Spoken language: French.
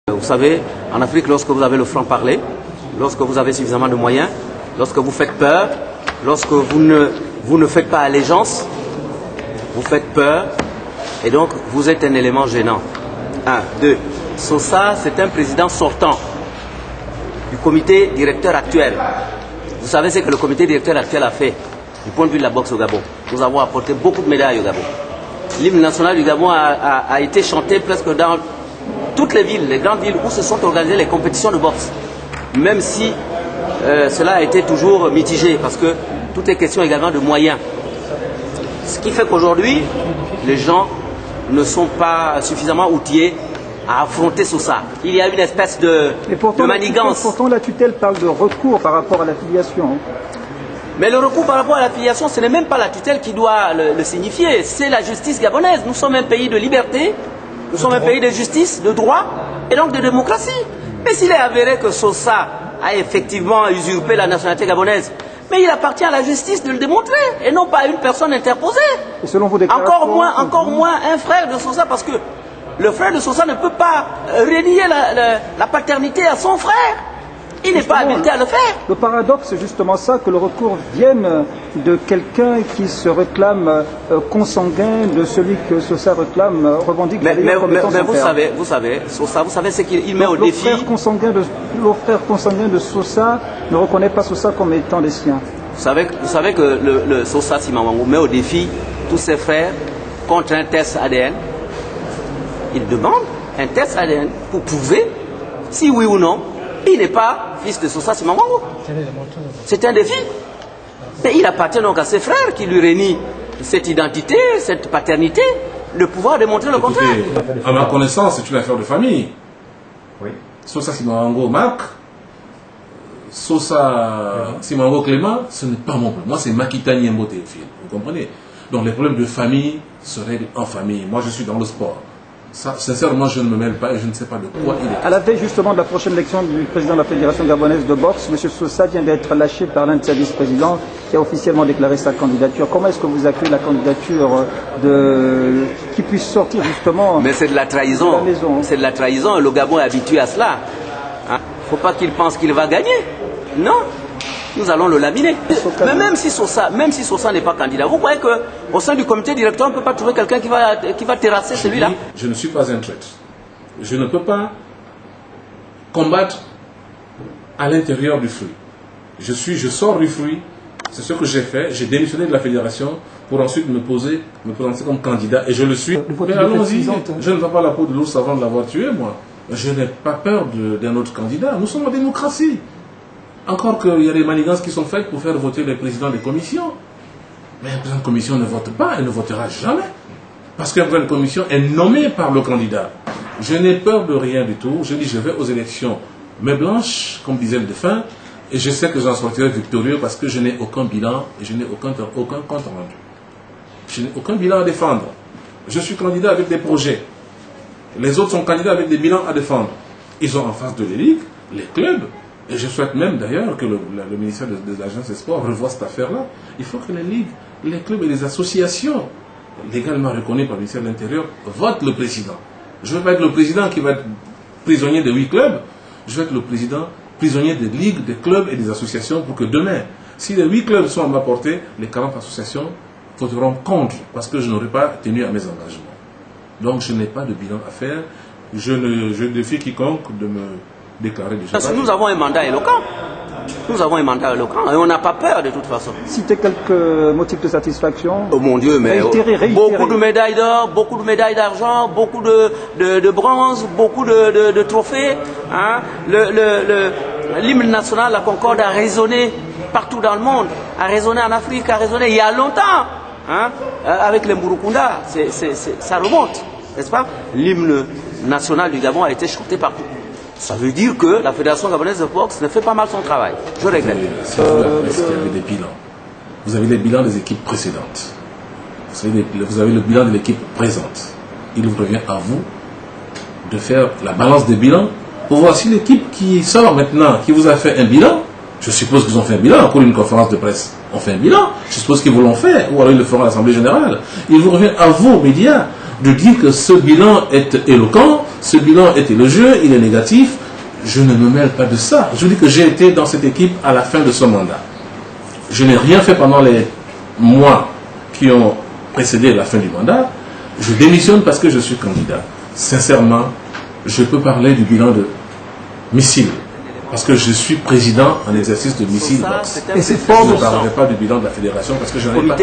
Vous savez, en Afrique, lorsque vous avez le franc-parler, lorsque vous avez suffisamment de moyens, lorsque vous faites peur, lorsque vous ne faites pas allégeance, vous faites peur, et donc vous êtes un élément gênant. 1, 2. Sosa, c'est un président sortant du comité directeur actuel. Vous savez ce que le comité directeur actuel a fait du point de vue de la boxe au Gabon. Nous avons apporté beaucoup de médailles au Gabon. L'hymne national du Gabon a été chanté presque dans toutes les villes, les grandes villes où se sont organisées les compétitions de boxe. Même si cela a été toujours mitigé, parce que tout est question également de moyens. Ce qui fait qu'aujourd'hui, les gens ne sont pas suffisamment outillés à affronter Sosa. Il y a une espèce de manigance. Pourtant, la tutelle parle de recours par rapport à l'affiliation. Mais le recours par rapport à l'affiliation, ce n'est même pas la tutelle qui doit le signifier, c'est la justice gabonaise. Nous sommes un pays de liberté, nous sommes un pays de justice, de droit et donc de démocratie. Mais s'il est avéré que Sosa a effectivement usurpé la nationalité gabonaise, mais il appartient à la justice de le démontrer et non pas à une personne interposée. Et selon vos encore moins un frère de Sosa, parce que le frère de Sosa ne peut pas renier la paternité à son frère. Il n'est pas habilité à le faire. Le paradoxe, c'est justement ça, que le recours vienne de quelqu'un qui se réclame consanguin de celui que Sosa réclame, revendique. Mais vous savez, Sosa, vous savez ce qu'il met au défi. Le frère consanguin de Sosa ne reconnaît pas Sosa comme étant des siens. Vous savez que le Sosa Simawango met au défi tous ses frères contre un test ADN. Il demande un test ADN pour prouver si oui ou non il n'est pas fils de Sosa Simawango. C'est un défi. Et il appartient donc à ses frères qui lui renient cette identité, cette paternité, de pouvoir démontrer le contraire. À ma connaissance, c'est une affaire de famille. Oui. Sosa Simawango Marc, Sosa Simawango Clément, ce n'est pas mon problème. Moi, c'est Makita Niembo Théophile. Vous comprenez? Donc les problèmes de famille se règlent en famille. Moi, je suis dans le sport. Ça, sincèrement, je ne me mêle pas et je ne sais pas de quoi il est. À la veille justement de la prochaine élection du président de la Fédération gabonaise de boxe, M. Sosa vient d'être lâché par l'un de ses vice-présidents qui a officiellement déclaré sa candidature. Comment est-ce que vous accueillez la candidature qui puisse sortir justement? Mais c'est de la trahison. C'est de la trahison. Le Gabon est habitué à cela. Il ne faut pas qu'il pense qu'il va gagner. Non. Nous allons le laminer. Mais même si Sosa n'est pas candidat, vous croyez qu'au sein du comité directeur, on ne peut pas trouver quelqu'un qui va terrasser celui-là? Je ne suis pas un traître. Je ne peux pas combattre à l'intérieur du fruit. Je sors du fruit. C'est ce que j'ai fait. J'ai démissionné de la fédération pour ensuite me présenter comme candidat. Et je le suis. Mais allons-y. Je ne vais pas la peau de l'ours avant de l'avoir tué, moi. Je n'ai pas peur d'un autre candidat. Nous sommes en démocratie. Encore qu'il y a des manigances qui sont faites pour faire voter les présidents des commissions. Mais un président de commission ne vote pas et ne votera jamais. Parce qu'un président de commission est nommé par le candidat. Je n'ai peur de rien du tout. Je dis je vais aux élections main blanche, comme disait le défunt, et je sais que j'en sortirai victorieux parce que je n'ai aucun bilan et je n'ai aucun compte rendu. Je n'ai aucun bilan à défendre. Je suis candidat avec des projets. Les autres sont candidats avec des bilans à défendre. Ils ont en face de les ligues, les clubs. Et je souhaite même d'ailleurs que le ministère de l'Agence des Sports revoie cette affaire-là. Il faut que les ligues, les clubs et les associations légalement reconnues par le ministère de l'Intérieur votent le président. Je ne veux pas être le président qui va être prisonnier de 8 clubs. Je veux être le président prisonnier des ligues, des clubs et des associations pour que demain, si les 8 clubs sont à ma portée, les 40 associations voteront contre parce que je n'aurai pas tenu à mes engagements. Donc je n'ai pas de bilan à faire. Je défie quiconque de me déclarer déjà. Parce que nous avons un mandat éloquent. Nous avons un mandat éloquent et on n'a pas peur de toute façon. Citez quelques motifs de satisfaction. Oh mon Dieu, mais réitérez. Beaucoup de médailles d'or, beaucoup de médailles d'argent, beaucoup de bronze, beaucoup de trophées. Hein. L'hymne national, la Concorde, a résonné partout dans le monde, a résonné en Afrique, a résonné il y a longtemps. Hein. Avec les Mburukunda, ça remonte, n'est-ce pas? L'hymne national du Gabon a été chanté partout. Ça veut dire que la Fédération gabonaise de boxe ne fait pas mal son travail. Je regrette. Si vous avez des bilans. Vous avez les bilans des équipes précédentes. Vous avez le bilan de l'équipe présente. Il vous revient à vous de faire la balance des bilans pour voir si l'équipe qui sort maintenant, qui vous a fait un bilan, je suppose qu'ils ont fait un bilan, pour une conférence de presse, on fait un bilan, je suppose qu'ils vous l'ont fait, ou alors ils le feront à l'Assemblée Générale. Il vous revient à vous, médias, de dire que ce bilan est éloquent, ce bilan est élogieux, il est négatif. Je ne me mêle pas de ça. Je dis que j'ai été dans cette équipe à la fin de ce mandat. Je n'ai rien fait pendant les mois qui ont précédé la fin du mandat. Je démissionne parce que je suis candidat. Sincèrement, je peux parler du bilan de Missile. Parce que je suis président en exercice de Missile Box. Et c'est Je ne parlerai pas du bilan de la fédération parce que je n'en ai pas